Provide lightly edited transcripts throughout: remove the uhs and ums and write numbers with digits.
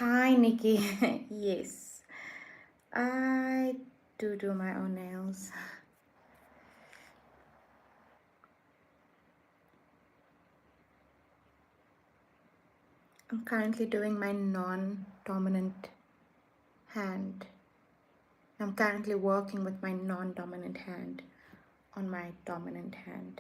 Hi, Nikki. Yes, I do my own nails. I'm currently doing my non-dominant hand. I'm currently working with my non-dominant hand on my dominant hand.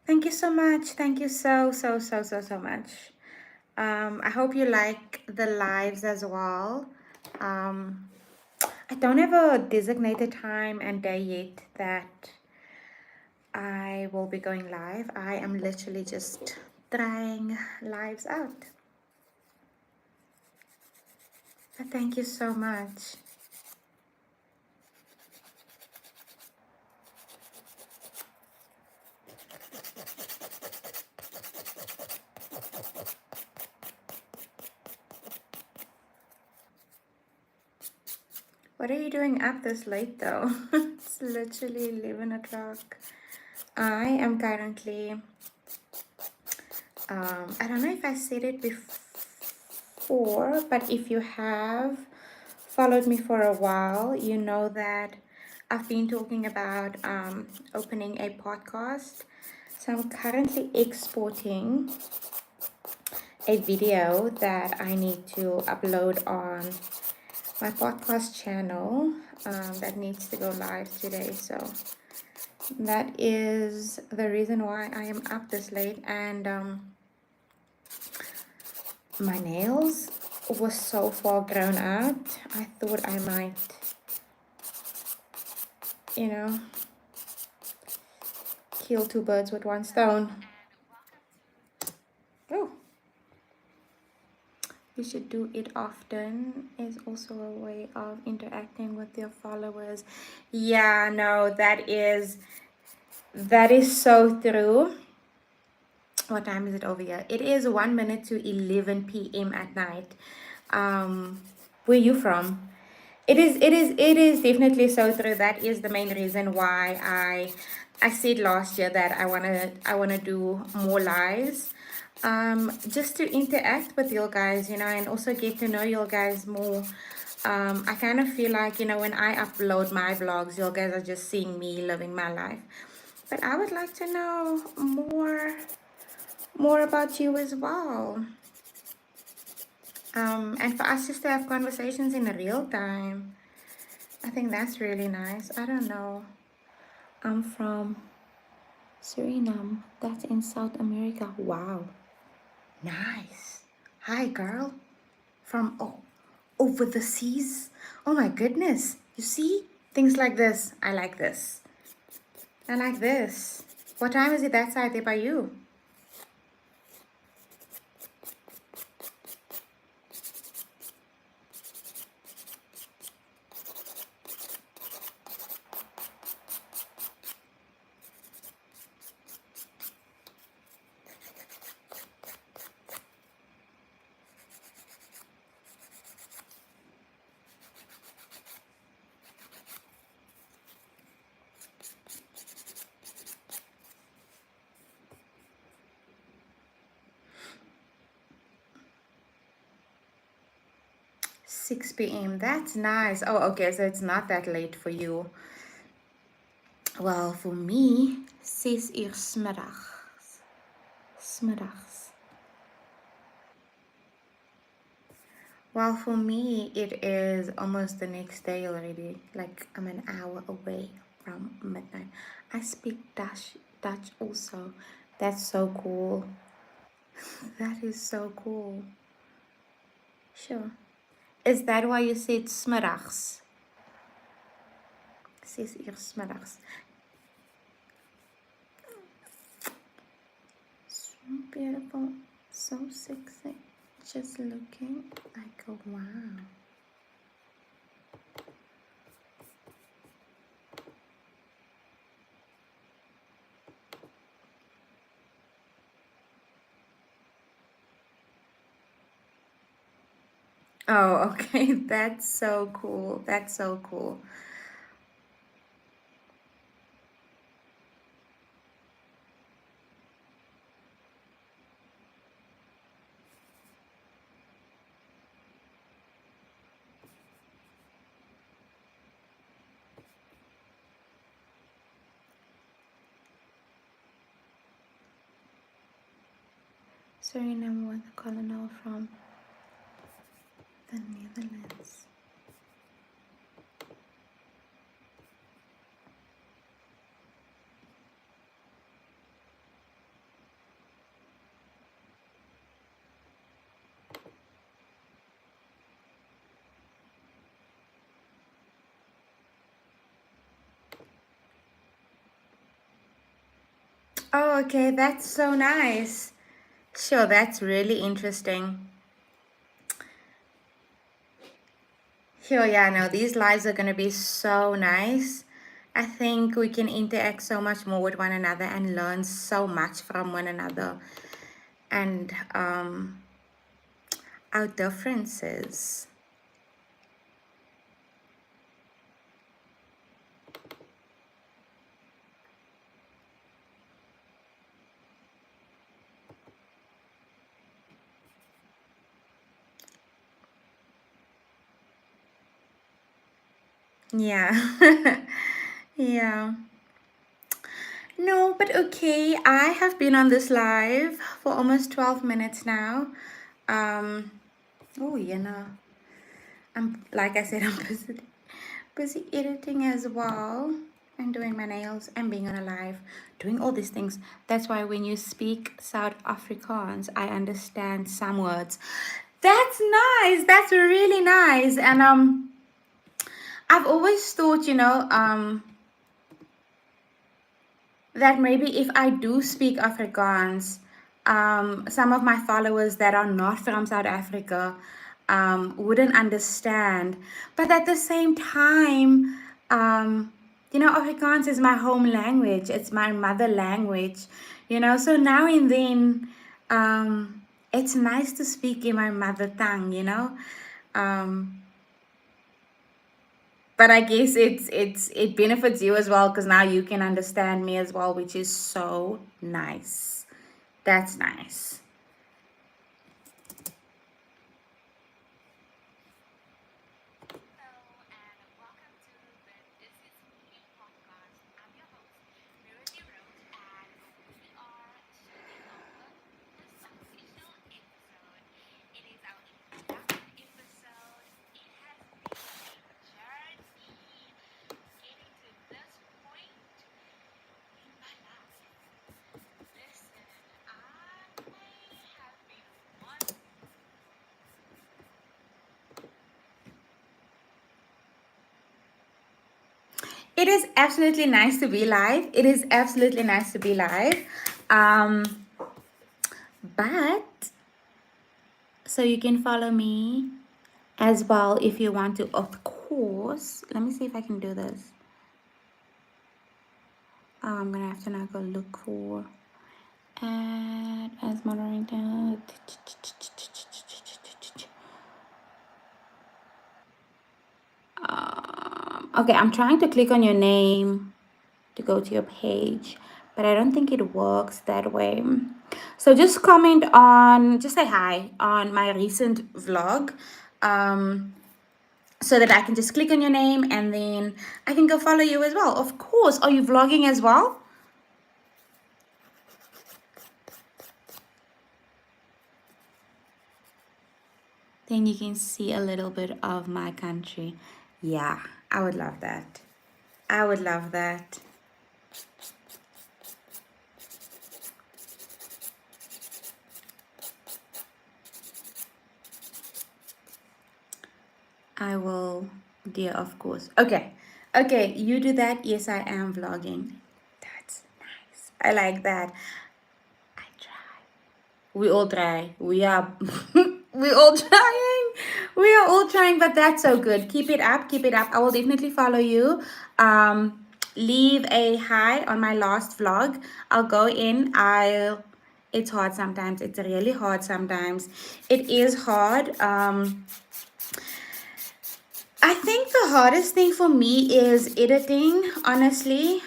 Thank you so much. Thank you so much. I hope you like the lives as well. Um, I don't have a designated time and day yet that I will be going live. I am literally just trying lives out. But thank you so much. What are you doing up this late though? It's literally 11 o'clock. I am currently, I don't know if I said it before, but if you have followed me for a while, you know that I've been talking about opening a podcast. So I'm currently exporting a video that I need to upload on my podcast channel that needs to go live today. So that is the reason why I am up this late. And my nails were so far grown out. I thought I might, you know, kill two birds with one stone. Oh, you should do it often is also a way of interacting with your followers. Yeah, no, that is so true. What time is it over here? It is 1 minute to 11 p.m. at night. Where you from? It is definitely so true. That is the main reason why I said last year that I wanna do more lives. Just to interact with you guys, and also get to know you guys more. I kind of feel like, when I upload my vlogs, you guys are just seeing me living my life. But I would like to know more about you as well. And for us just to have conversations in real time. I think that's really nice. I don't know. I'm from Suriname. That's in South America. Wow. Nice. Hi, girl. From over the seas. Oh my goodness. You see? Things like this. I like this. I like this. What time is it that side there by you? Six p.m. That's nice. Oh, okay. So it's not that late for you. Well, for me, 6 uur smiddags. Smiddags. Well, for me, it is almost the next day already. Like, I'm an hour away from midnight. I speak Dutch also. That's so cool. That is so cool. Sure. Is that why you said smiddags? 6 uur smiddags. Beautiful. So sexy. Just looking, I go, wow. Oh, okay. That's so cool. That's so cool. Suriname was a colonel from the Netherlands. Oh, okay. That's so nice. Sure, that's really interesting. Sure, yeah, no, these lives are going to be so nice. I think we can interact so much more with one another and learn so much from one another and our differences. Yeah. Yeah. No, but okay. I have been on this live for almost 12 minutes now. Um, oh, you know, I'm like I said, I'm busy editing as well and doing my nails and being on a live, doing all these things. That's why when you speak South Afrikaans, I understand some words. That's nice. That's really nice. And I've always thought, that maybe if I do speak Afrikaans, some of my followers that are not from South Africa wouldn't understand. But at the same time, Afrikaans is my home language. It's my mother language, So now and then, it's nice to speak in my mother tongue. Um, but I guess it benefits you as well because now you can understand me as well, which is so nice. That's nice. It is absolutely nice to be live. It is absolutely nice to be live. Um, but so you can follow me as well if you want to, of course. Let me see if I can do this. I'm gonna have to now go look for add as moderator. Okay, I'm trying to click on your name to go to your page, but I don't think it works that way. So just just say hi on my recent vlog, so that I can just click on your name and then I can go follow you as well. Of course. Are you vlogging as well? Then you can see a little bit of my country. Yeah, I would love that. I would love that. I will, dear, of course. Okay. Okay, you do that. Yes, I am vlogging. That's nice. I like that. I try. We all try. We are we all trying. We are all trying, but that's so good. Keep it up, keep it up. I will definitely follow you. Leave a hi on my last vlog. I'll go in. It's hard sometimes. It's really hard sometimes. It is hard. I think the hardest thing for me is editing, honestly.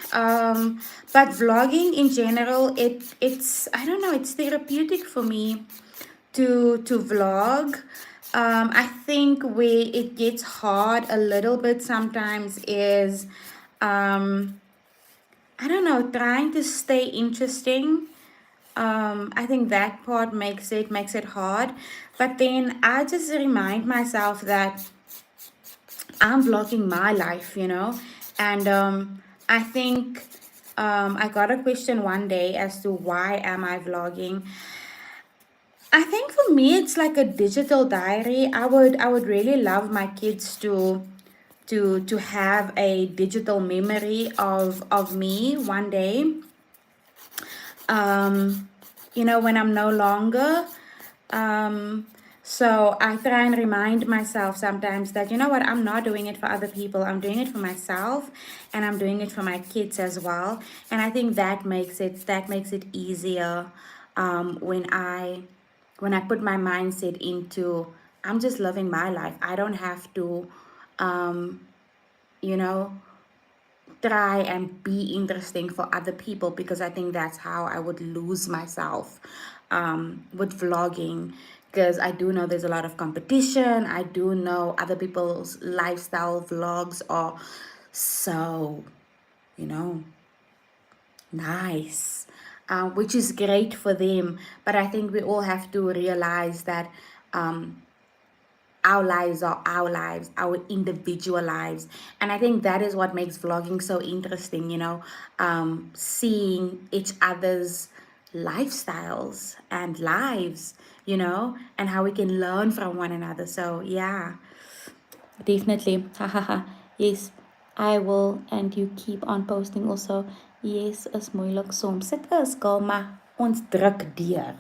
But vlogging in general, it's I don't know, it's therapeutic for me to vlog. I think where it gets hard a little bit sometimes is I don't know, trying to stay interesting. I think that part makes it hard. But then I just remind myself that I'm vlogging my life, and I think I got a question one day as to why am I vlogging. I think for me it's like a digital diary. I would really love my kids to have a digital memory of me one day. Um, when I'm no longer. Um, so I try and remind myself sometimes that, you know what, I'm not doing it for other people. I'm doing it for myself, and I'm doing it for my kids as well. And I think that makes it easier when I put my mindset into I'm just living my life. I don't have to um, you know try and be interesting for other people, because I think that's how I would lose myself with vlogging, because I do know there's a lot of competition. I do know other people's lifestyle vlogs are so, you know, nice, which is great for them. But I think we all have to realize that um, our lives are our lives, our individual lives. And I think that is what makes vlogging so interesting, seeing each other's lifestyles and lives, and how we can learn from one another. So, yeah, definitely. Hahaha. Yes, I will. And you keep on posting also. Yes, is moeilik soms. Dit is, girl, maar ons druk deur.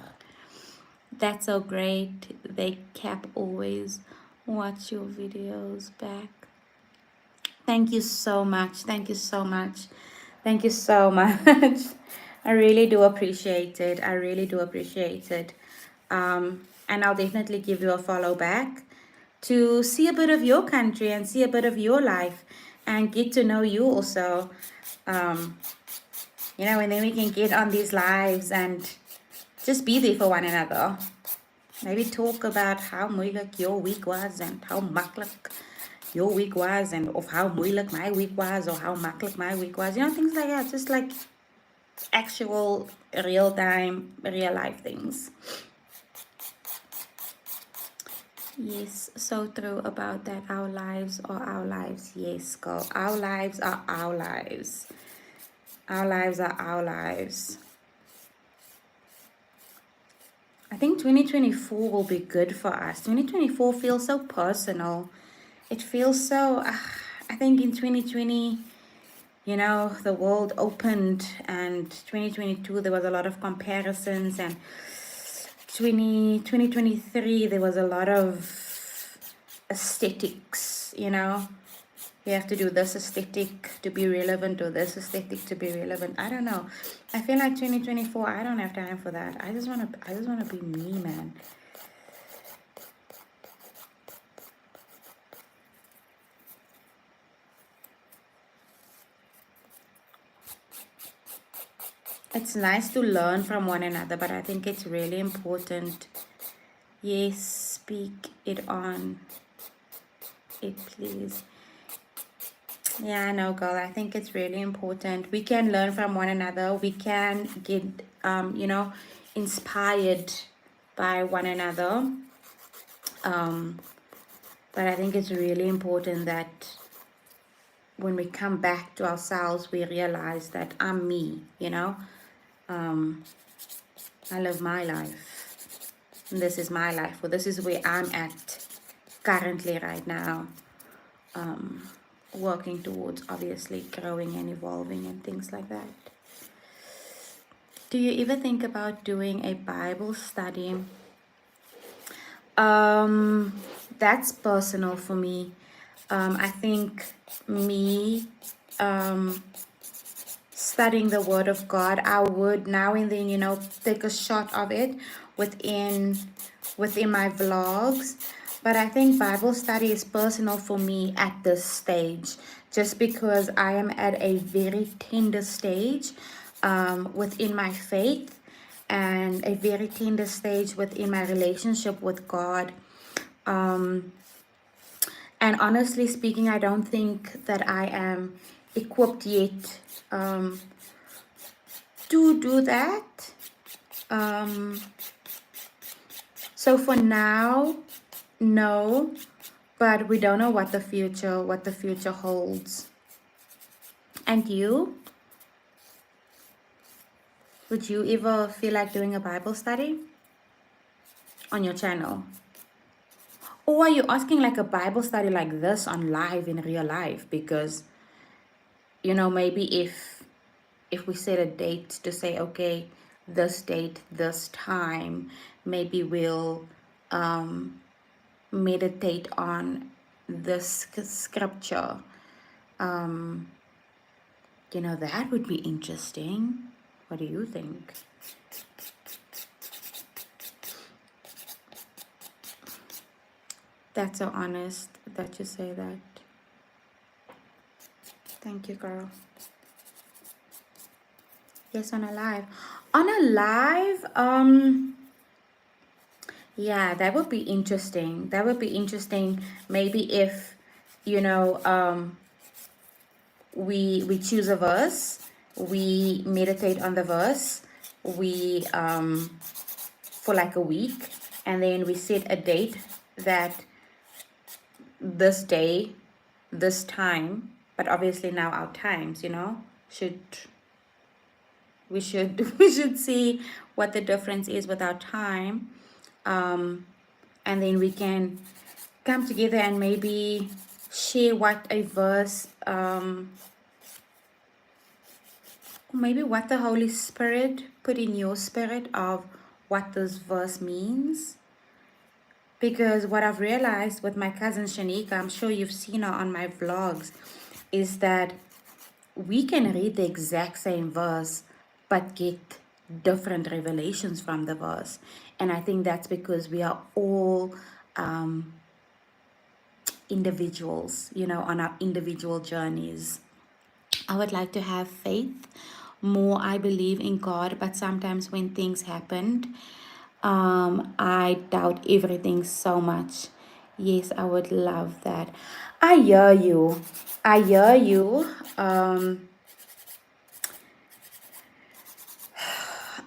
That's so great. They cap always watch your videos back. Thank you so much. Thank you so much. Thank you so much. I really do appreciate it. I really do appreciate it. And I'll definitely give you a follow back to see a bit of your country and see a bit of your life and get to know you also. Um, and then we can get on these lives and just be there for one another. Maybe talk about how moeilijk your week was and how makkelijk your week was, and of how moeilijk my week was or how makkelijk my week was. Things like that. Just like actual real time, real life things. Yes, so true about that. Our lives are our lives. Yes, girl. Our lives are our lives. Our lives are our lives. I think 2024 will be good for us. 2024 feels so personal. It feels so, I think in 2020, the world opened, and 2022, there was a lot of comparisons, and 2023, there was a lot of aesthetics, You have to do this aesthetic to be relevant, or this aesthetic to be relevant. I don't know. I feel like 2024, I don't have time for that. I just want to be me, man. It's nice to learn from one another, but I think it's really important. Yes, speak it on it, please. Yeah, I know, girl. I think it's really important. We can learn from one another. We can get, inspired by one another. But I think it's really important that when we come back to ourselves, we realize that I'm me, I live my life. And this is my life. Well, this is where I'm at currently right now. Working towards obviously growing and evolving and things like that. Do you ever think about doing a Bible study? That's personal for me. I think me um, studying the Word of God, I would now and then, take a shot of it within within my vlogs. But I think Bible study is personal for me at this stage, just because I am at a very tender stage within my faith, and a very tender stage within my relationship with God. Um, and honestly speaking, I don't think that I am equipped yet to do that. Um, so for now, no, but we don't know what the future holds. And you, would you ever feel like doing a Bible study on your channel? Or are you asking like a Bible study like this on live in real life? Because, maybe if we set a date to say, okay, this date, this time, maybe we'll meditate on this scripture. That would be interesting. What do you think? That's so honest that you say that. Thank you, girl. Yes, on a live. On a live, yeah, that would be interesting. That would be interesting. Maybe if, you know, we choose a verse, we meditate on the verse, we for like a week, and then we set a date that this day, this time, but obviously now our times, should we should we should see what the difference is with our time, and then we can come together and maybe share what a verse, maybe what the Holy Spirit put in your spirit of what this verse means. Because what I've realized with my cousin Shanika, I'm sure you've seen her on my vlogs, is that we can read the exact same verse but get different revelations from the verse. And I think that's because we are all individuals, on our individual journeys. I would like to have faith more. I believe in God, but sometimes when things happened, I doubt everything so much. Yes, I would love that. I hear you. I hear you.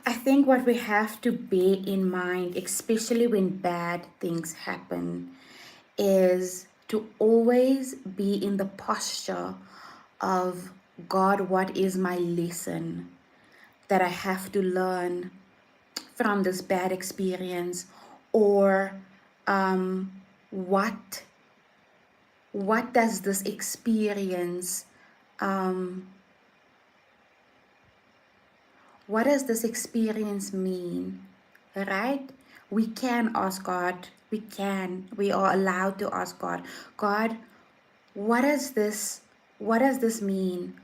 I think what we have to bear in mind, especially when bad things happen, is to always be in the posture of, God, what is my lesson that I have to learn from this bad experience? Or what does this experience what does this experience mean? Right? We can ask God. We are allowed to ask God, God, what does this mean?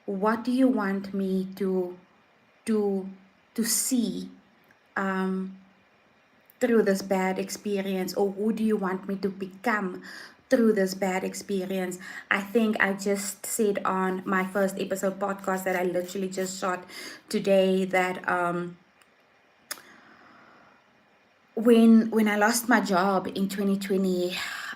What do you want me to see through this bad experience? Or who do you want me to become through this bad experience? I think I just said on my first episode podcast that I literally just shot today that when I lost my job in 2020,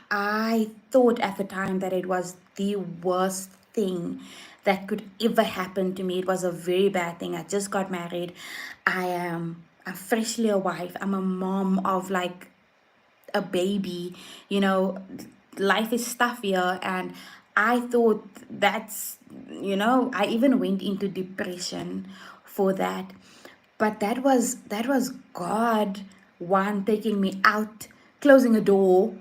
I thought at the time that it was the worst thing that could ever happen to me. It was a very bad thing. I just got married. I'm freshly a wife. I'm a mom of like a baby. Life is tough here, and I thought I even went into depression for that. But that was God, one, taking me out, closing a door,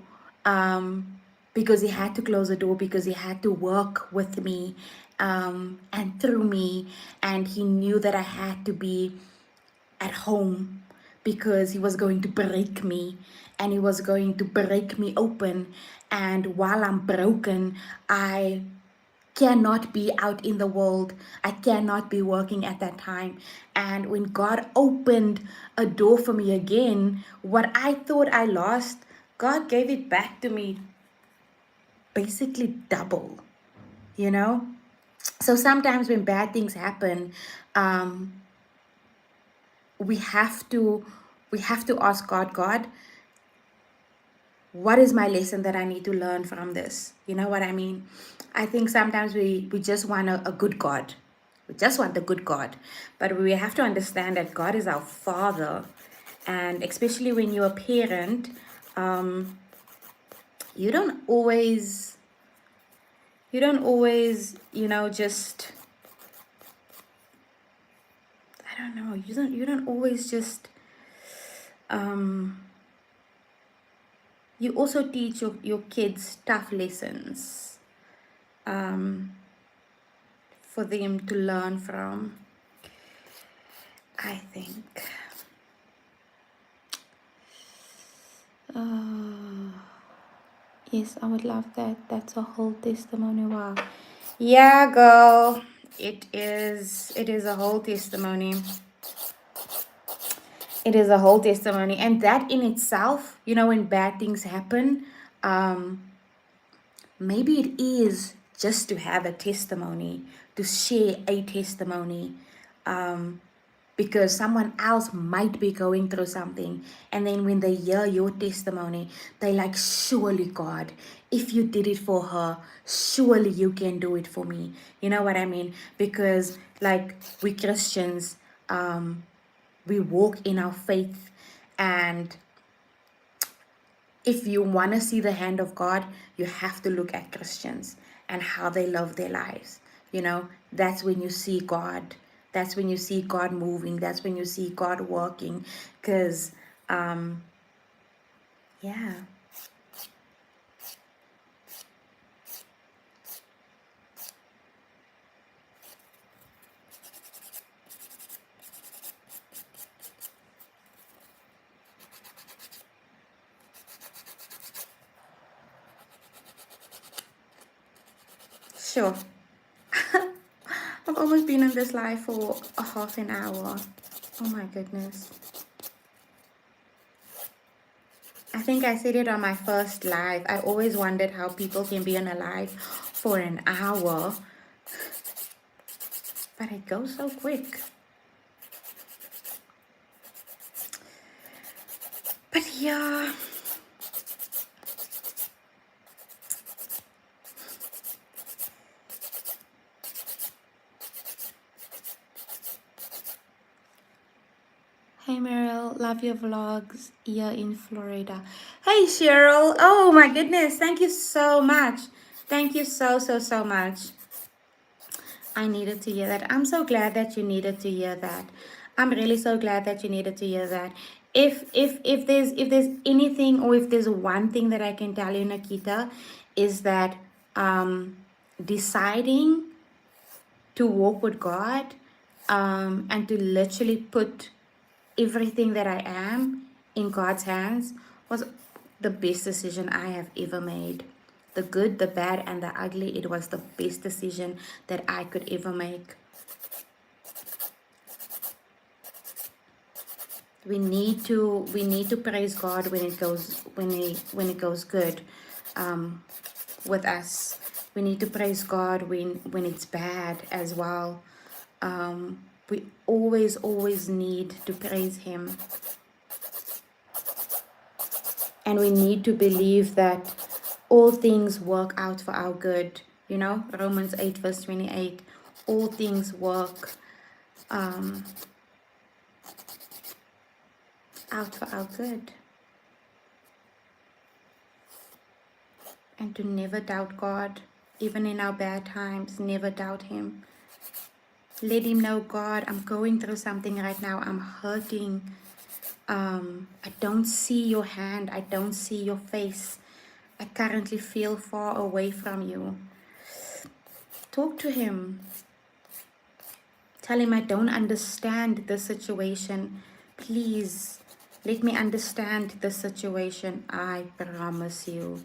because he had to close the door, because he had to work with me and through me, and he knew that I had to be at home because he was going to break me, and he was going to break me open. And while I'm broken, I cannot be out in the world. I cannot be working at that time. And when God opened a door for me again, what I thought I lost, God gave it back to me basically double, you know? So sometimes when bad things happen, um, we have to ask God, what is my lesson that I need to learn from this? You know what I mean? I think sometimes we just want a good God. We just want the good God. But we have to understand that God is our Father. And especially when you're a parent, um, you don't always, just, I don't know, you don't always just, um, you also teach your kids tough lessons. For them to learn from, I think. Uh, yes, I would love that. That's a whole testimony. Wow. Yeah, girl. It is. It is a whole testimony. It is a whole testimony, and that in itself, when bad things happen, um, maybe it is just to have a testimony, to share a testimony. Because someone else might be going through something, and then when they hear your testimony, they like, surely God, if you did it for her, surely you can do it for me. You know what I mean? Because like we Christians, we walk in our faith, and if you want to see the hand of God, you have to look at Christians and how they love their lives. That's when you see God. That's when you see God moving. That's when you see God working. Because, yeah. Sure. I've almost been on this live for a half an hour. Oh my goodness. I think I said it on my first live. I always wondered how people can be on a live for an hour. But it goes so quick. But yeah. Hey Meryl, love your vlogs here in Florida. Hey Cheryl, oh my goodness, thank you so much. Thank you so much. I needed to hear that. I'm so glad that you needed to hear that. I'm really so glad that you needed to hear that. If there's anything, or if there's one thing that I can tell you, Nikita, is that deciding to walk with God, and to literally put everything that I am in God's hands was the best decision I have ever made. The good, the bad, and the ugly, it was the best decision that I could ever make. We need to praise God when it goes good, with us. We need to praise God when it's bad as well. We always need to praise Him. And we need to believe that all things work out for our good. Romans 8 verse 28. All things work out for our good. And to never doubt God, even in our bad times, never doubt Him. Let Him know, God, I'm going through something right now. I'm hurting. I don't see your hand. I don't see your face. I currently feel far away from you. Talk to Him. Tell him, I don't understand the situation. Please let me understand the situation. I promise you,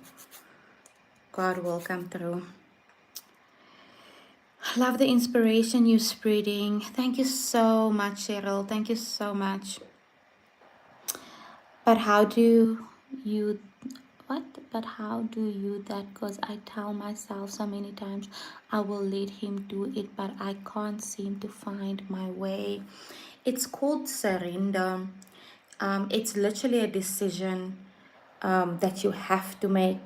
God will come through. Love the inspiration you're spreading. Thank you so much, Cheryl. Thank you so much. But how do you, what? But how do you that? Because I tell myself so many times I will let him do it, but I can't seem to find my way. It's called surrender. It's literally a decision that you have to make.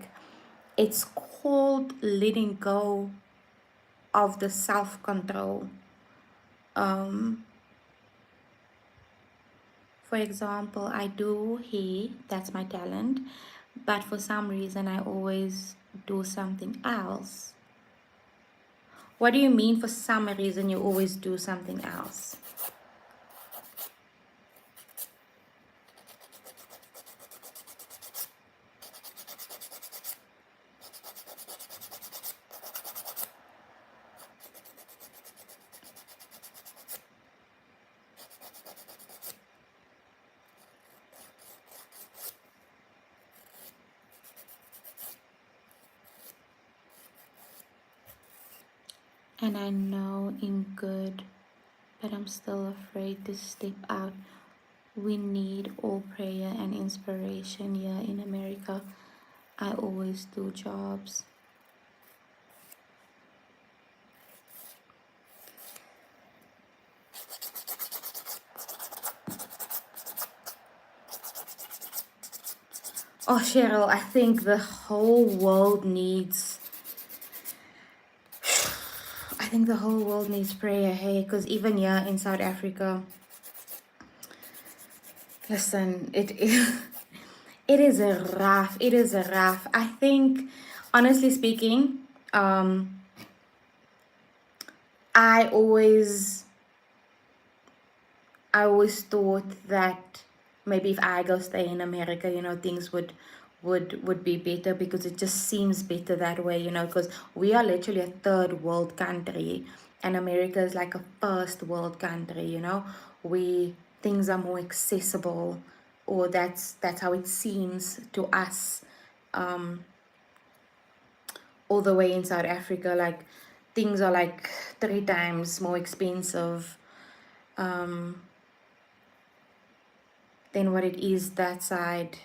It's called letting go of the self-control. For example, I do hair, that's my talent, but for some reason I always do something else. What do you mean for some reason you always do something else? And I know in good, but I'm still afraid to step out. We need all prayer and inspiration here in America. I always do jobs. Oh, Cheryl, I think the whole world needs, prayer, hey, because even here in South Africa, listen, it is, it is a rough. I think, honestly speaking, I always thought that maybe if I go stay in America, things would be better, because it just seems better that way, because we are literally a third world country and America is like a first world country, we things are more accessible, or that's how it seems to us. All the way in South Africa, like things are like 3 times more expensive than what it is that side.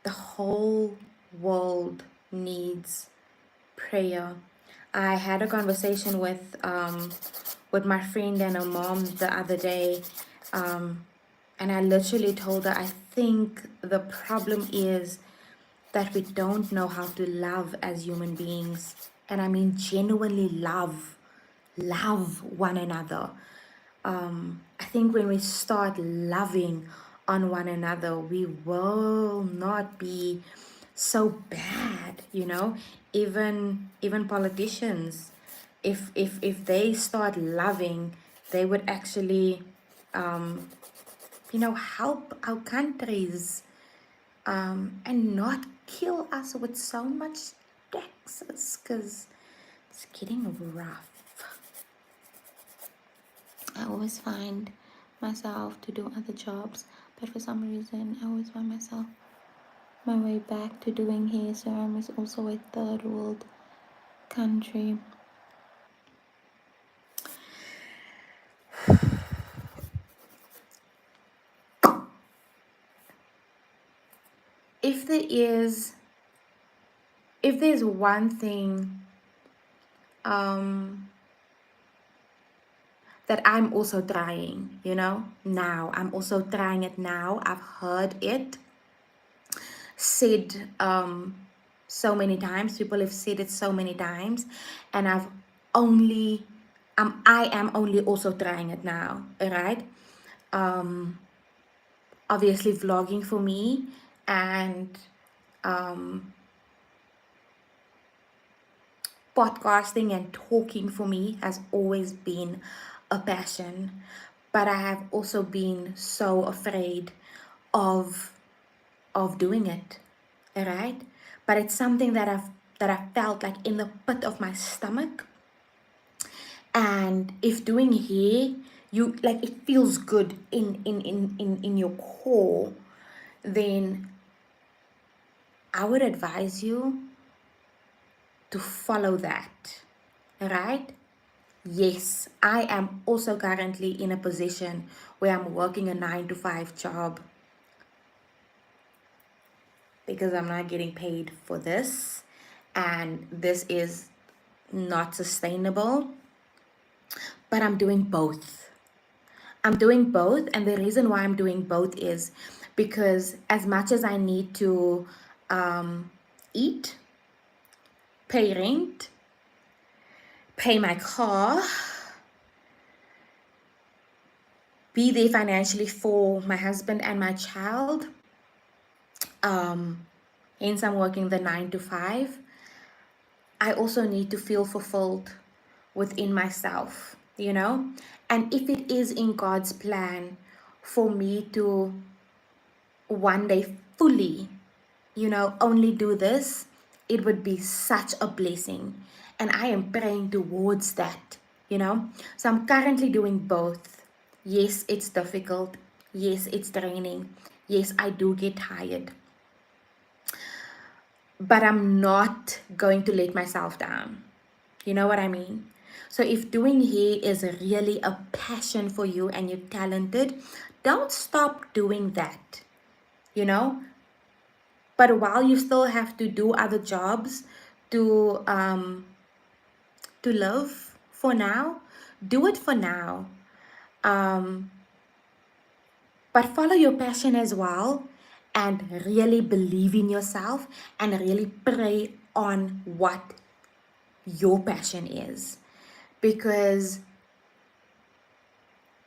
The whole world needs prayer. I had a conversation with my friend and her mom the other day, and I literally told her, I think the problem is that we don't know how to love as human beings, and I mean genuinely love one another. I think when we start loving on one another, we will not be so bad, even politicians, if they start loving, they would actually help our countries, and not kill us with so much taxes, because it's getting rough. I always find myself to do other jobs, but for some reason I always find myself my way back to doing hair. Serum is also a third world country. If there's one thing that I'm also trying, now I'm also trying it now. I've heard it said so many times. People have said it so many times, and I am only also trying it now, right? Obviously vlogging for me, and podcasting and talking for me has always been a passion, but I have also been so afraid of doing it, right? But it's something that I've felt like in the pit of my stomach, And if doing hair, you like it feels good in your core, then I would advise you to follow that, right? Yes, I am also currently in a position where I'm working a 9 to 5 job because I'm not getting paid for this, and this is not sustainable. But I'm doing both. I'm doing both, and the reason why I'm doing both is because as much as I need to eat, pay rent, pay my car, be there financially for my husband and my child, hence I'm working the 9 to 5. I also need to feel fulfilled within myself, you know? And if it is in God's plan for me to one day fully, only do this, it would be such a blessing. And I am praying towards that. So I'm currently doing both. Yes, it's difficult. Yes, it's draining. Yes, I do get tired. But I'm not going to let myself down. You know what I mean? So if doing hair is really a passion for you and you're talented, don't stop doing that, you know? But while you still have to do other jobs to live for now, do it for now. But follow your passion as well, and really believe in yourself and really pray on what your passion is. Because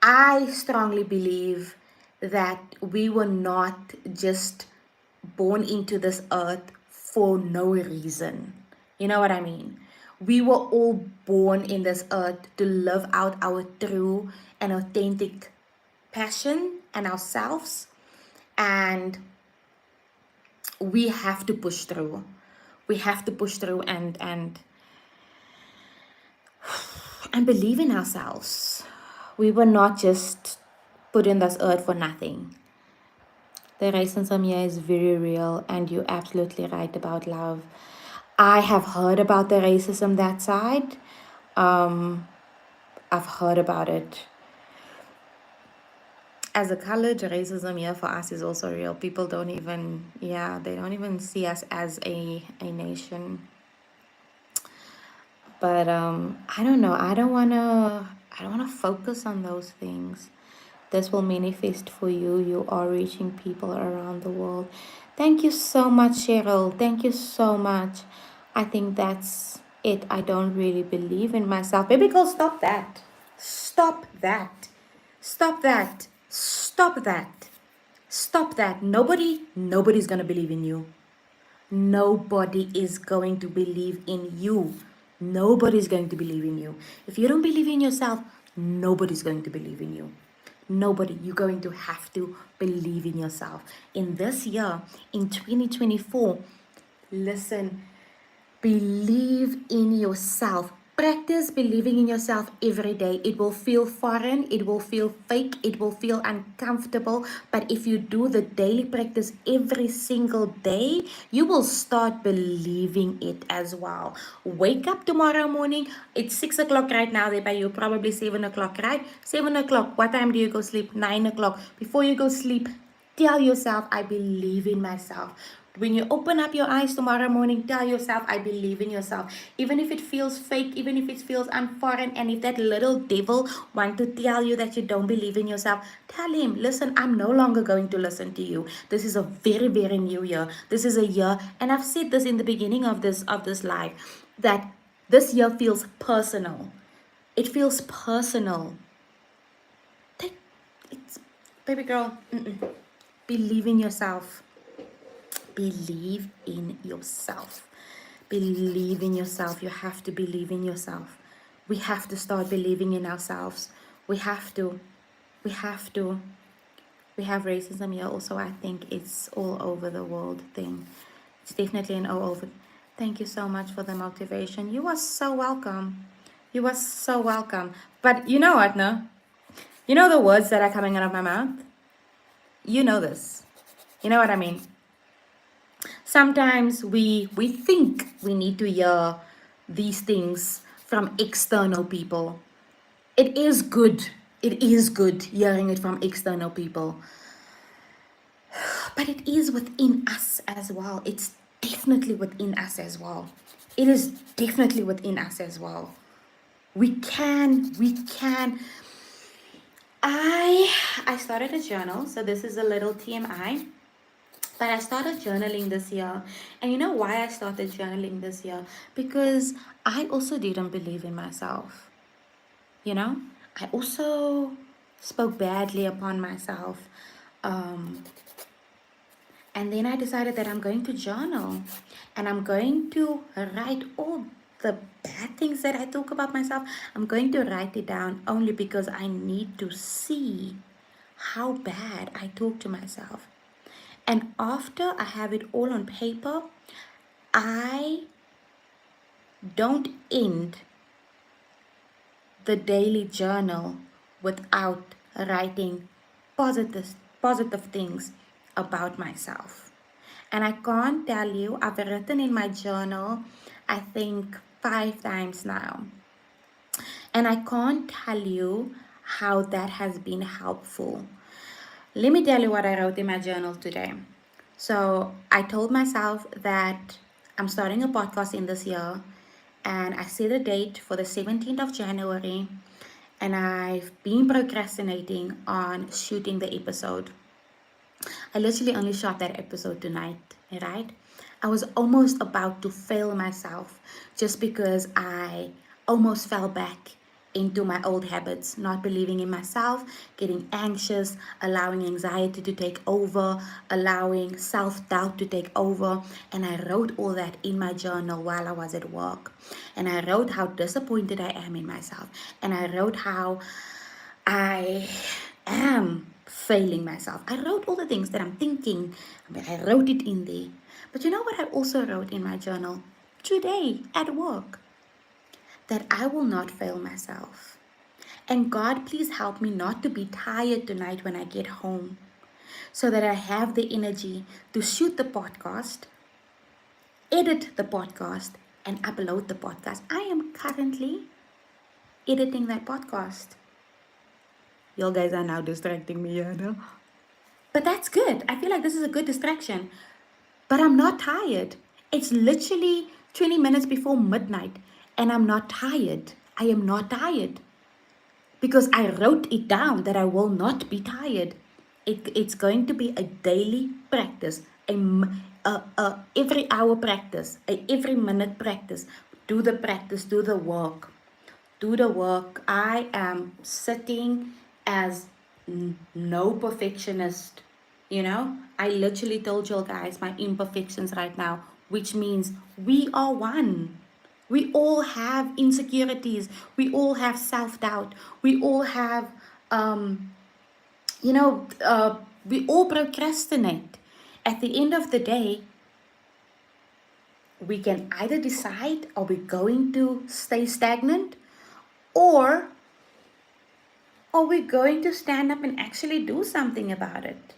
I strongly believe that we were not just born into this earth for no reason. You know what I mean? We were all born in this earth to live out our true and authentic passion and ourselves. And we have to push through. We have to push through and believe in ourselves. We were not just put in this earth for nothing. The racism here is very real, and you're absolutely right about love. I have heard about the racism that side. I've heard about it. As a colored, racism here for us is also real. People don't even, they don't even see us as a nation. But I don't know. I don't wanna focus on those things. This will manifest for you. You are reaching people around the world. Thank you so much, Cheryl. Thank you so much. I think that's it. I don't really believe in myself. Baby girl, stop that. Stop that. Stop that. Stop that. Stop that. Nobody's gonna believe in you. Nobody is going to believe in you. Nobody's going to believe in you. If you don't believe in yourself, nobody's going to believe in you. Nobody. You're going to have to believe in yourself. In this year, in 2024, listen, believe in yourself. Practice believing in yourself every day. It will feel foreign, it will feel fake, it will feel uncomfortable. But if you do the daily practice every single day, you will start believing it as well. Wake up tomorrow morning. It's 6 o'clock right now. There by you, probably 7 o'clock, right? 7 o'clock. What time do you go sleep? 9 o'clock. Before you go sleep, tell yourself, I believe in myself. When you open up your eyes tomorrow morning, tell yourself, I believe in yourself. Even if it feels fake, even if it feels unforeign, and if that little devil wants to tell you that you don't believe in yourself, tell him, listen, I'm no longer going to listen to you. This is a very, very new year. This is a year, and I've said this in the beginning of this live, that this year feels personal. It feels personal. It's, baby girl, believe in yourself. Believe in yourself. Believe in yourself. You have to believe in yourself. We have to start believing in ourselves. We have to. We have to. We have racism here also. I think it's all over the world thing. It's definitely an all over. Thank you so much for the motivation. You are so welcome. You are so welcome. But you know what, no? You know the words that are coming out of my mouth? You know this. You know what I mean? Sometimes we think we need to hear these things from external people. It is good. It is good hearing it from external people. But it is within us as well. It's definitely within us as well. It is definitely within us as well. We can. I started a journal, so this is a little TMI. But I started journaling this year. And you know why I started journaling this year? Because I also didn't believe in myself. You know? I also spoke badly upon myself. Um, and then I decided that I'm going to journal. And I'm going to write all the bad things that I talk about myself. I'm going to write it down only because I need to see how bad I talk to myself. And after I have it all on paper, I don't end the daily journal without writing positive things about myself. And I can't tell you, I've written in my journal, I think 5 times now. And I can't tell you how that has been helpful. Let me tell you what I wrote in my journal today. So I told myself that I'm starting a podcast in this year, and I set a date for the 17th of January, and I've been procrastinating on shooting the episode. I literally only shot that episode tonight, right? I was almost about to fail myself just because I almost fell back into my old habits, not believing in myself, getting anxious, allowing anxiety to take over, allowing self-doubt to take over. And I wrote all that in my journal while I was at work. And I wrote how disappointed I am in myself. And I wrote how I am failing myself. I wrote all the things that I'm thinking. I wrote it in there. But you know what I also wrote in my journal today at work? That I will not fail myself. And God, please help me not to be tired tonight when I get home, so that I have the energy to shoot the podcast, edit the podcast, and upload the podcast. I am currently editing that podcast. You guys are now distracting me, you know? But that's good. I feel like this is a good distraction. But I'm not tired. It's literally 20 minutes before midnight, and I'm not tired. I am not tired. Because I wrote it down that I will not be tired. It's going to be a daily practice, every hour practice, every minute practice. Do the practice, do the work. Do the work. I am sitting as no perfectionist. You know, I literally told you guys my imperfections right now, which means we are one. We all have insecurities. We all have self-doubt. We all have, you know, we all procrastinate. At the end of the day, we can either decide, are we going to stay stagnant, or are we going to stand up and actually do something about it?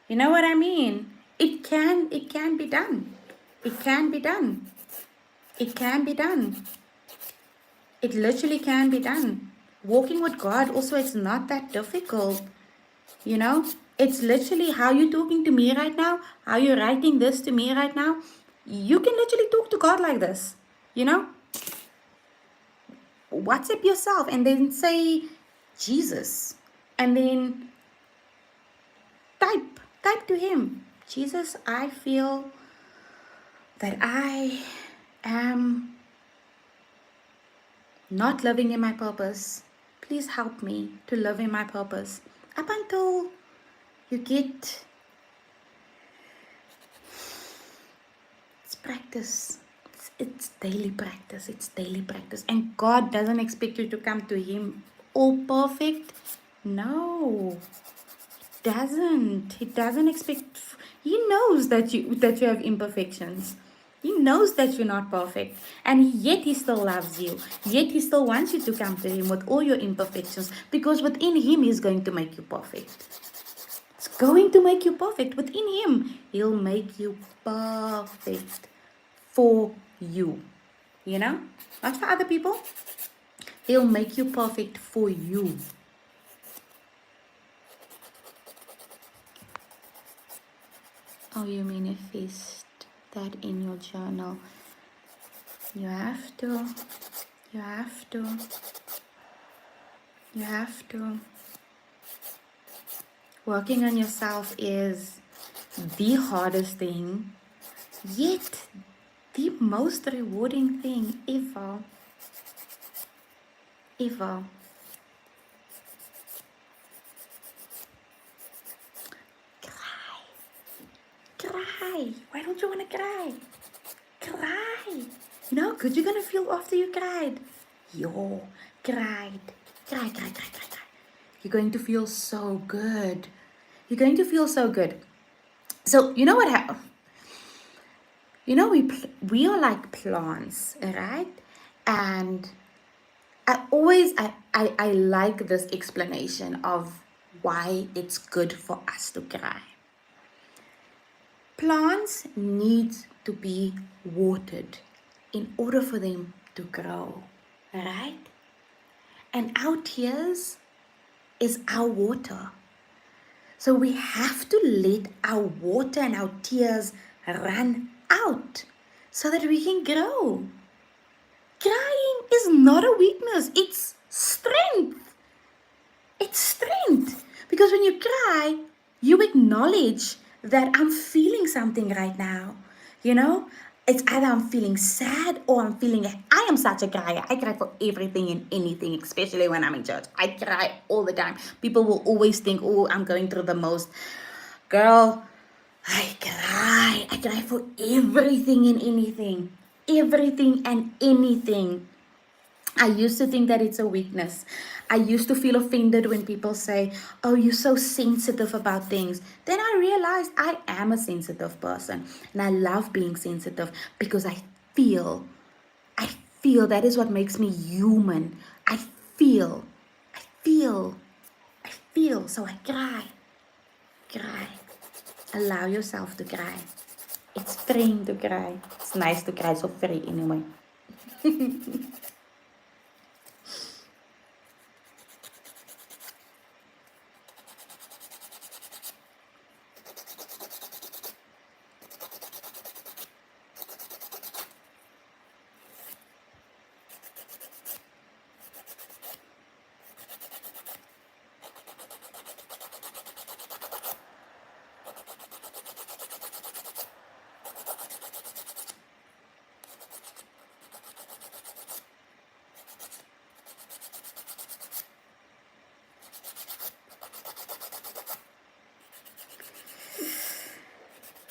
You know what I mean? It can be done. It can be done. It can be done. It literally can be done. Walking with God also, it's not that difficult. You know, it's literally how you're talking to me right now, how you're writing this to me right now. You can literally talk to God like this. You know, WhatsApp yourself and then say Jesus, and then type to him, Jesus, I feel that I am not living in my purpose. Please help me to live in my purpose. Up until you get, it's practice. It's daily practice. It's daily practice. And God doesn't expect you to come to him all perfect. No. He doesn't expect. He knows that you have imperfections. He knows that you're not perfect, and yet He still loves you. Yet He still wants you to come to Him with all your imperfections, because within Him He's going to make you perfect. It's going to make you perfect. Within Him, He'll make you perfect for you. You know? Not for other people. He'll make you perfect for you. Oh, you manifest that in your journal. You have to. You have to. You have to. Working on yourself is the hardest thing, yet the most rewarding thing ever. Ever. Cry. Cry. Why don't you want to cry? Cry. You know how good you're going to feel after you cried? Yo, cried. Cry, cry, cry, cry, cry. You're going to feel so good. You're going to feel so good. So, you know what happened? You know, we are like plants, right? And I like this explanation of why it's good for us to cry. Plants need to be watered in order for them to grow, right? And our tears is our water. So we have to let our water and our tears run out so that we can grow. Crying is not a weakness, it's strength. It's strength. Because when you cry, you acknowledge that I'm feeling something right now. You know, it's either I'm feeling sad or I'm feeling, I am such a crier. I cry for everything and anything, especially when I'm in church. I cry all the time. People will always think, oh, I'm going through the most. Girl, I cry. I cry for everything and anything. Everything and anything. I used to think that it's a weakness. I used to feel offended when people say, oh, you're so sensitive about things. Then I realized I am a sensitive person. And I love being sensitive because I feel that is what makes me human. I feel. So I cry. Cry. Allow yourself to cry. It's freeing to cry. It's nice to cry, so free anyway.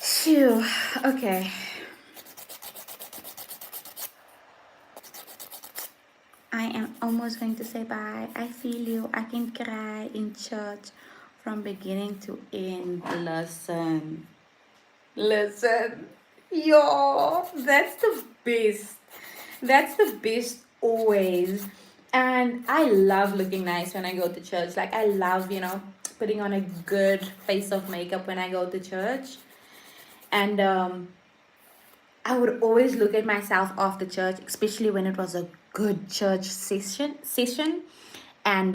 Phew. Okay. I am almost going to say bye. I feel you. I can cry in church from beginning to end. Listen. Listen. Yo, that's the best. That's the best always. And I love looking nice when I go to church. Like, I love, putting on a good face of makeup when I go to church. And I would always look at myself after church, especially when it was a good church session, and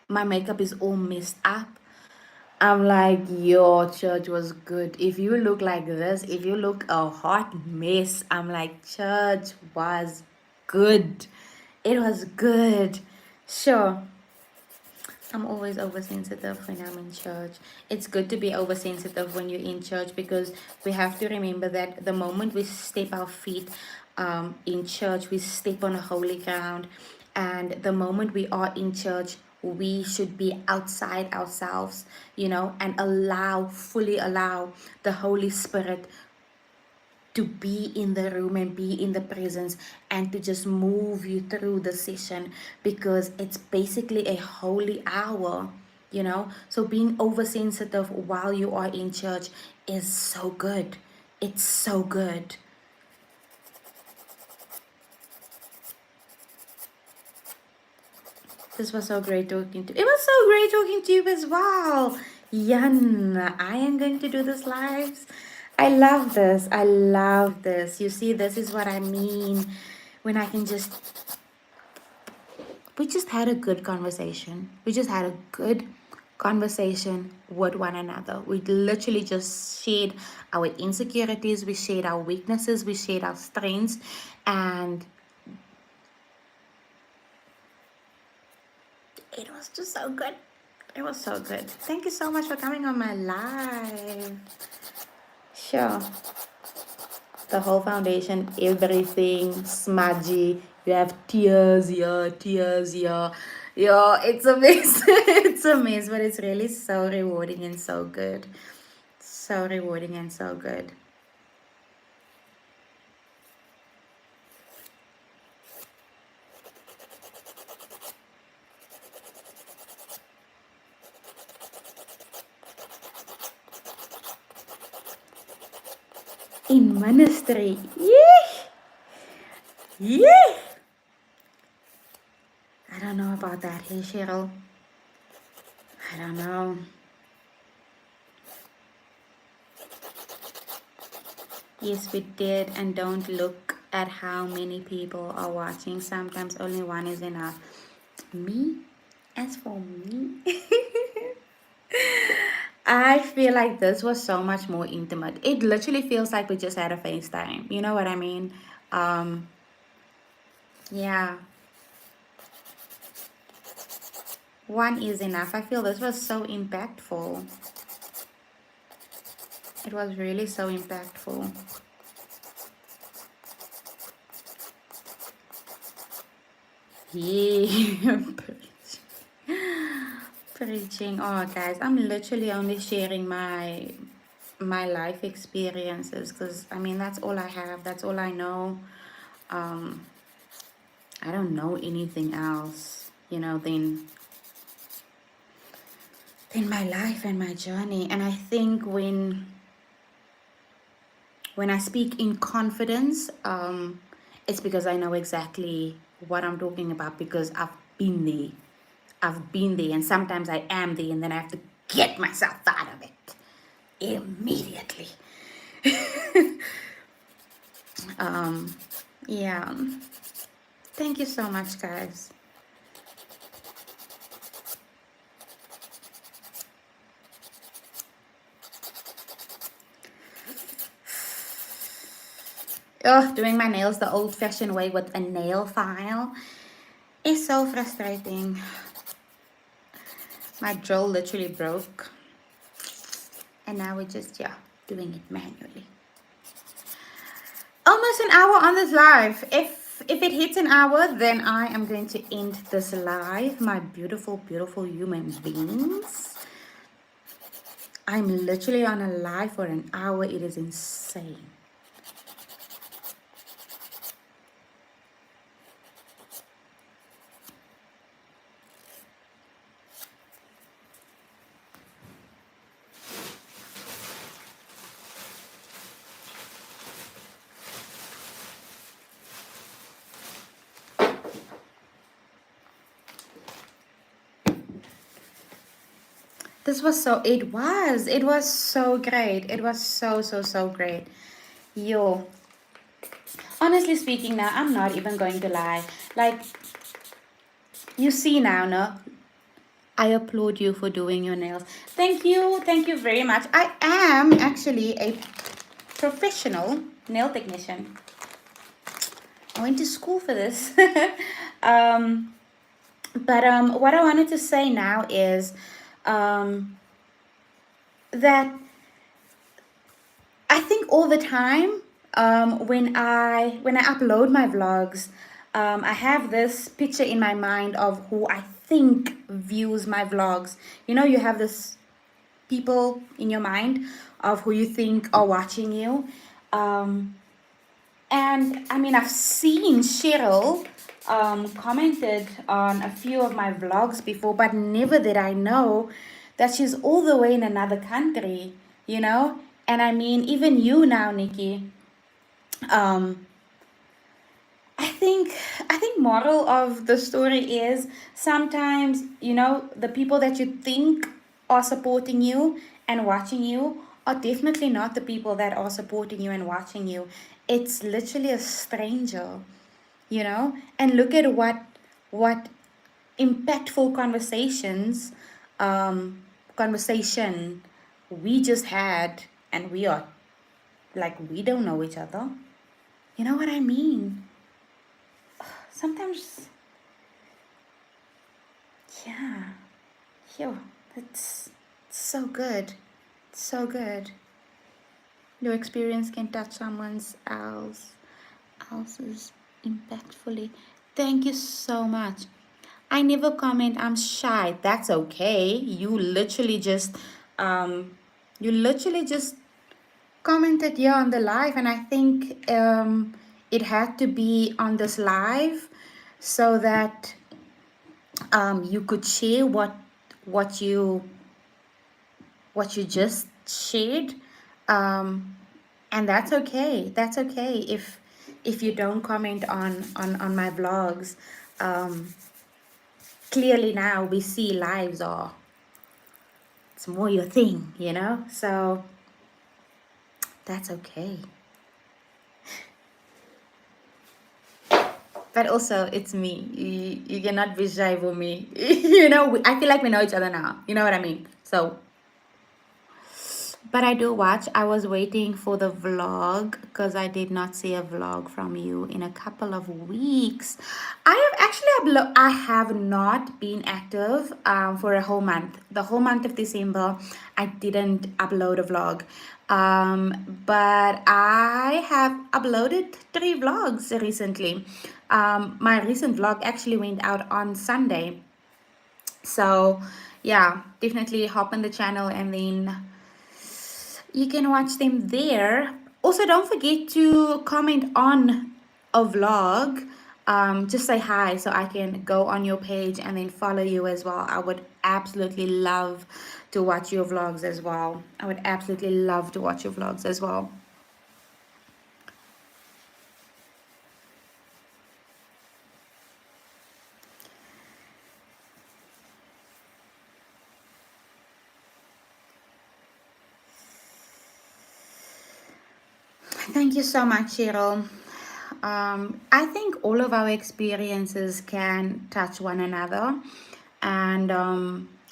my makeup is all messed up. I'm like, your church was good. If you look like this, if you look a hot mess, I'm like, church was good. It was good. Sure. I'm always oversensitive when I'm in church. It's good to be oversensitive when you're in church, because we have to remember that the moment we step our feet in church, we step on a holy ground. And the moment we are in church, we should be outside ourselves, and fully allow the Holy Spirit to be in the room and be in the presence, and to just move you through the session, because it's basically a holy hour, so being oversensitive while you are in church is so good. It's so good. This was so great talking to. It was so great talking to you as well. Yan, I am going to do this lives. I love this. I love this. You see, this is what I mean when I can just. We just had a good conversation. We just had a good conversation with one another. We literally just shared our insecurities, we shared our weaknesses, we shared our strengths, and it was just so good. It was so good. Thank you so much for coming on my live. Sure. The whole foundation, everything, smudgy. You have tears here, tears here. Yeah, it's a mess. It's a mess, but it's really so rewarding and so good. So rewarding and so good. In ministry. Yeah. Yeah. I don't know about that, hey Cheryl. I don't know. Yes, we did, and don't look at how many people are watching. Sometimes only one is enough. Me? As for me, I feel like this was so much more intimate. It literally feels like we just had a FaceTime. You know what I mean? Yeah. One is enough. I feel this was so impactful. It was really so impactful. Yeah. Preaching. Oh, guys, I'm literally only sharing my life experiences because I mean that's all I have. That's all I know. I don't know anything else, than my life and my journey. And I think when I speak in confidence, it's because I know exactly what I'm talking about because I've been there. I've been there, and sometimes I am there, and then I have to get myself out of it immediately. Yeah. Thank you so much, guys. Oh, doing my nails the old-fashioned way with a nail file is so frustrating. My drill literally broke. And now we're just, doing it manually. Almost an hour on this live. If it hits an hour, then I am going to end this live. My beautiful, beautiful human beings. I'm literally on a live for an hour. It is insane. It was so great. It was so great. Yo, honestly speaking now, I'm not even going to lie. Like, you see now, no? I applaud you for doing your nails. Thank you very much. I am actually a professional nail technician. I went to school for this. But what I wanted to say now is that I think all the time when I upload my vlogs, I have this picture in my mind of who I think views my vlogs. You have this people in your mind of who you think are watching you. And I mean, I've seen Cheryl commented on a few of my vlogs before, but never did I know that she's all the way in another country, And I mean, even you now, Nikki, I think I think moral of the story is sometimes, the people that you think are supporting you and watching you are definitely not the people that are supporting you and watching you. It's literally a stranger, and look at what impactful conversation we just had, and we are like, we don't know each other. You know what I mean? Sometimes, yeah, yo, it's so good. It's so good. Your experience can touch else's impactfully. Thank you so much. I never comment. I'm shy. That's okay. Um, you literally just commented here on the live, and I think it had to be on this live so that you could share what you what you just shared, um, and that's okay. That's okay if you don't comment on my vlogs. Um, Clearly now we see lives are it's more your thing, so that's okay. But also it's me. You cannot be shy for me. I feel like we know each other now. You know what I mean? So, but I do watch. I was waiting for the vlog because I did not see a vlog from you in a couple of weeks. I have actually I have not been active for a whole month. The whole month of December, I didn't upload a vlog. But I have uploaded 3 vlogs recently. My recent vlog actually went out on Sunday. So yeah, definitely hop on the channel and then you can watch them there. Also, don't forget to comment on a vlog. Just say hi so I can go on your page and then follow you as well. I would absolutely love to watch your vlogs as well. I would absolutely love to watch your vlogs as well. Thank you so much, Cheryl. I think all of our experiences can touch one another. And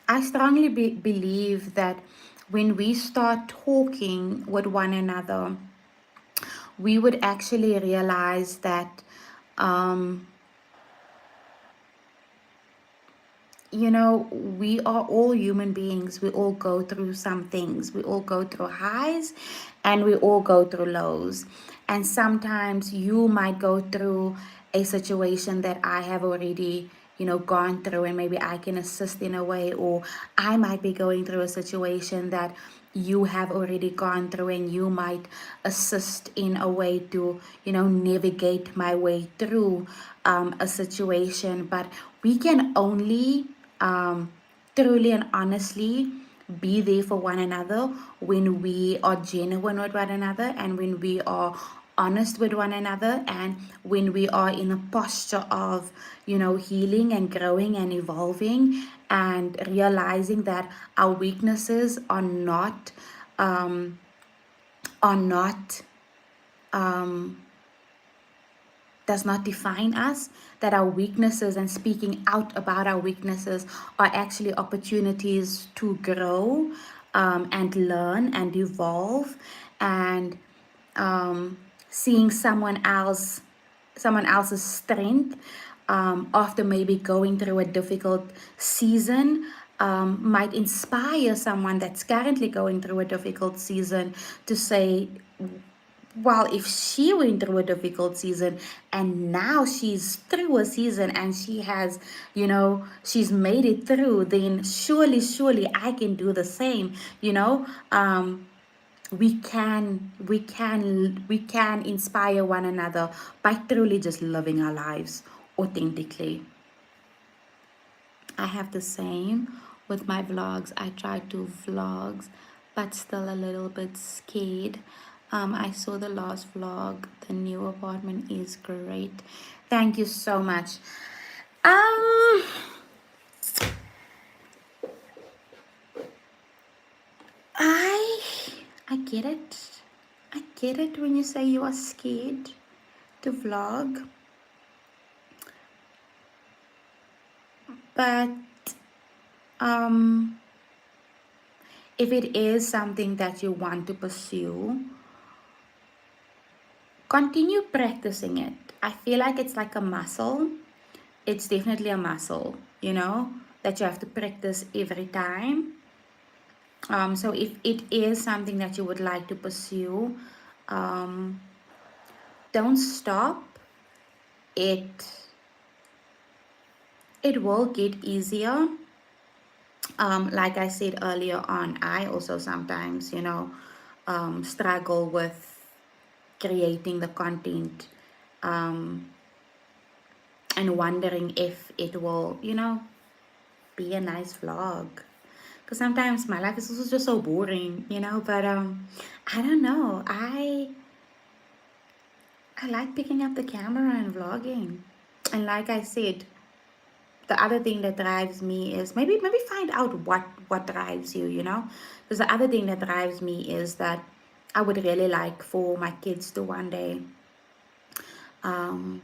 I strongly believe that when we start talking with one another, we would actually realize that, um, we are all human beings. We all go through some things. We all go through highs and we all go through lows. And sometimes you might go through a situation that I have already, gone through, and maybe I can assist in a way, or I might be going through a situation that you have already gone through, and you might assist in a way to, navigate my way through a situation. But we can only truly and honestly be there for one another when we are genuine with one another, and when we are honest with one another, and when we are in a posture of, healing and growing and evolving, and realizing that our weaknesses are not um, does not define us, that our weaknesses and speaking out about our weaknesses are actually opportunities to grow, and learn and evolve, and seeing someone else's strength, after maybe going through a difficult season, might inspire someone that's currently going through a difficult season to say, well, if she went through a difficult season and now she's through a season and she has, she's made it through, then surely I can do the same. We can inspire one another by truly just living our lives authentically. I have the same with my vlogs. I try to vlogs, but still a little bit scared. I saw the last vlog. The new apartment is great. Thank you so much. Um, I I get it. I get it when you say you are scared to vlog, but um, if it is something that you want to pursue, continue practicing it. I feel like it's like a muscle. It's definitely a muscle, that you have to practice every time. So if it is something that you would like to pursue, um, don't stop. It it will get easier. Like I said earlier on, I also sometimes, struggle with creating the content, um, and wondering if it will, be a nice vlog. Because sometimes my life is also just so boring, but I don't know. I like picking up the camera and vlogging. And like I said, the other thing that drives me is maybe find out what drives you, because the other thing that drives me is that I would really like for my kids to one day um,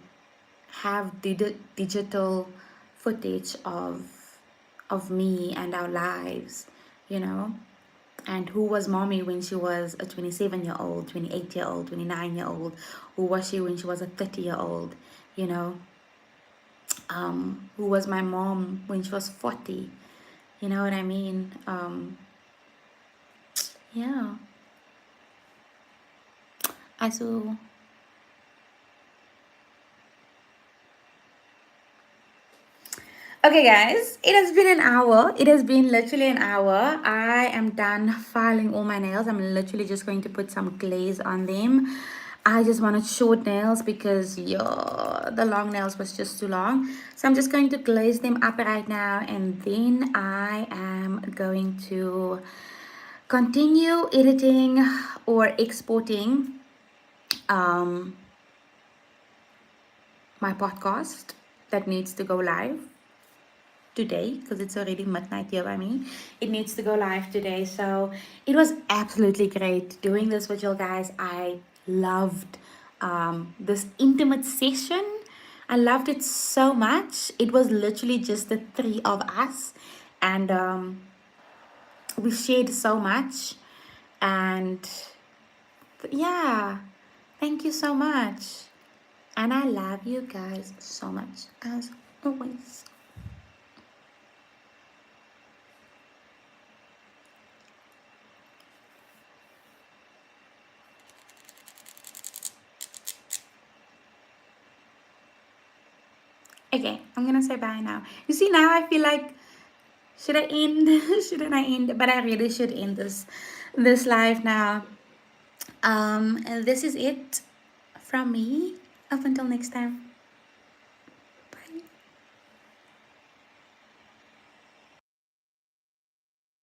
have digital footage of me and our lives, you know and who was mommy when she was a 27-year-old, 28-year-old, 29-year-old. Who was she when she was a 30-year-old, you know who was my mom when she was 40. You know what I mean? Yeah. Also, okay, guys, it has been an hour. It has been literally an hour. I am done filing all my nails. I'm literally just going to put some glaze on them. I just wanted short nails because, yeah, the long nails was just too long. So I'm just going to glaze them up right now, and then I am going to continue editing or exporting um, my podcast that needs to go live today, because it's already midnight here by me. It needs to go live today. So it was absolutely great doing this with you guys. I loved this intimate session. I loved it so much. It was literally just the three of us, and we shared so much. And yeah, thank you so much. And I love you guys so much as always. Okay, I'm gonna say bye now. You see, now I feel like, should I end? Shouldn't I end? But I really should end this live now. And this is it from me. Up until next time.